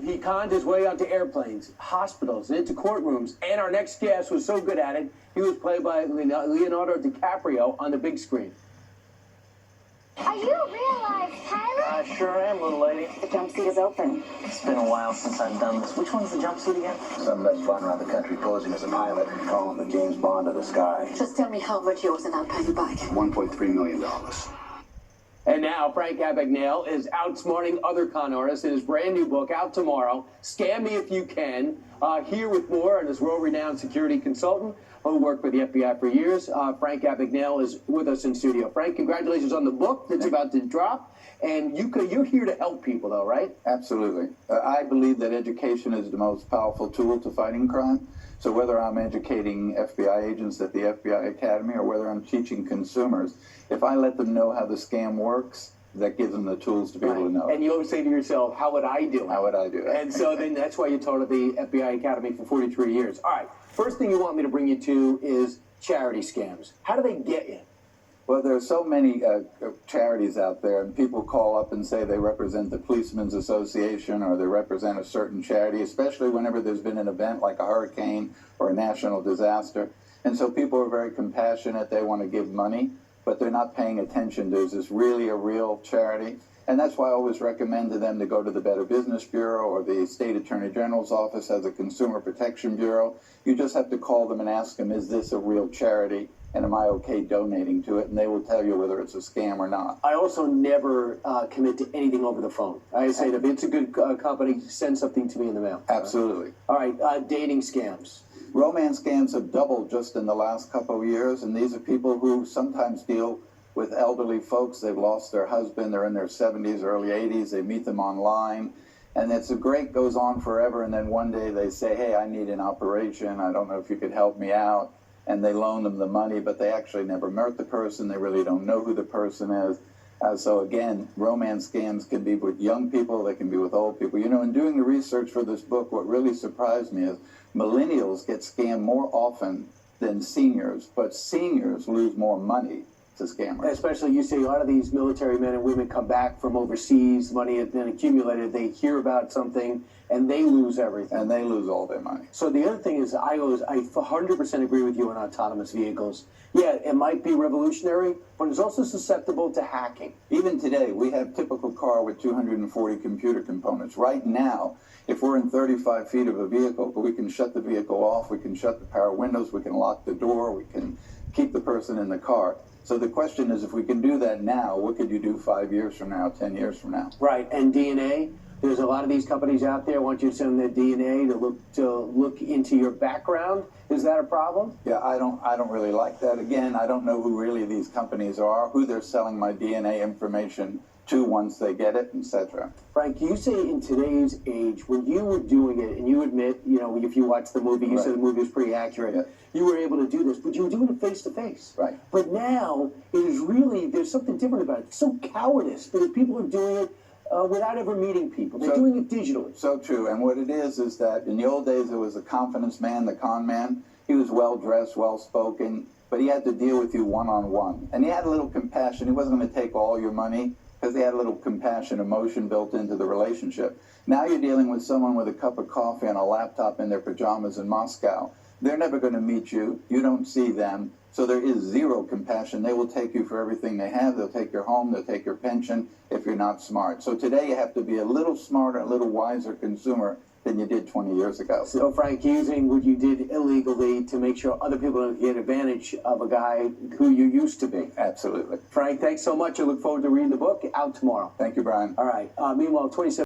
he conned his way onto airplanes, hospitals, and into courtrooms. And our next guest was so good at it, he was played by Leonardo DiCaprio on the big screen. Are you a real life pilot? I sure am, little lady. The jumpsuit is open. It's been a while since I've done this. Which one's the jumpsuit again? Some that's flying around the country posing as a pilot, calling the James Bond of the sky. Just tell me how much yours and I'll pay you back. $1.3 million. And now Frank Abagnale is outsmarting other con artists in his brand new book out tomorrow, Scam Me If You Can. Here with more on his world-renowned security consultant who worked for the FBI for years. Frank Abagnale is with us in studio. Frank, congratulations on the book that's about to drop. And you're here to help people, though, right? Absolutely. I believe that education is the most powerful tool to fighting crime. So whether I'm educating FBI agents at the FBI Academy or whether I'm teaching consumers, if I let them know how the scam works, that gives them the tools to be able to know. And you always say to yourself, how would I do it? How would I do it? And so then that's why you taught at the FBI Academy for 43 years. All right, first thing you want me to bring you to is charity scams. How do they get you? Well, there are so many charities out there, and people call up and say they represent the Policemen's Association or they represent a certain charity, especially whenever there's been an event like a hurricane or a national disaster. And so people are very compassionate. They want to give money, but they're not paying attention. Is this really a real charity? And that's why I always recommend to them to go to the Better Business Bureau or the State Attorney General's office as a Consumer Protection Bureau. You just have to call them and ask them, is this a real charity? And am I okay donating to it? And they will tell you whether it's a scam or not. I also never commit to anything over the phone. I say that if it's a good company, send something to me in the mail. Absolutely. All right, dating scams. Romance scams have doubled just in the last couple of years, and these are people who sometimes deal with elderly folks. They've lost their husband, they're in their 70s, early 80s, they meet them online, and it's a great goes on forever, and then one day they say, hey, I need an operation, I don't know if you could help me out, and they loan them the money, but they actually never met the person, they really don't know who the person is. So again, romance scams can be with young people, they can be with old people. You know, in doing the research for this book, what really surprised me is millennials get scammed more often than seniors, but seniors lose more money to scammers. Especially, you see a lot of these military men and women come back from overseas, money has been accumulated, they hear about something, and they lose everything. And they lose all their money. So the other thing is, I 100% agree with you on autonomous vehicles. Yeah, it might be revolutionary, but it's also susceptible to hacking. Even today, we have typical car with 240 computer components. Right now, if we're in 35 feet of a vehicle, we can shut the vehicle off, we can shut the power windows, we can lock the door, we can keep the person in the car. So the question is, if we can do that now, what could you do 5 years from now, 10 years from now? Right, and DNA. There's a lot of these companies out there want you to send their DNA to look into your background. Is that a problem? Yeah, I don't really like that. Again, I don't know who really these companies are, who they're selling my DNA information to once they get it, etc. Frank, you say in today's age, when you were doing it, and you admit, you know, if you watch the movie, you said the movie was pretty accurate, you were able to do this, but you were doing it face to face. Right. But now, it is really, there's something different about it. It's so cowardice, because people are doing it without ever meeting people. They're doing it digitally. So true. And what it is that in the old days, there was a confidence man, the con man. He was well-dressed, well-spoken, but he had to deal with you one-on-one. And he had a little compassion. He wasn't going to take all your money, because they had a little compassion, emotion built into the relationship. Now you're dealing with someone with a cup of coffee and a laptop in their pajamas in Moscow. They're never going to meet you. You don't see them. So there is zero compassion. They will take you for everything they have. They'll take your home. They'll take your pension if you're not smart. So today you have to be a little smarter, a little wiser consumer than you did 20 years ago. So, Frank, using what you did illegally to make sure other people don't get advantage of a guy who you used to be. Absolutely. Frank, thanks so much. I look forward to reading the book out tomorrow. Thank you, Brian. All right. Meanwhile, 27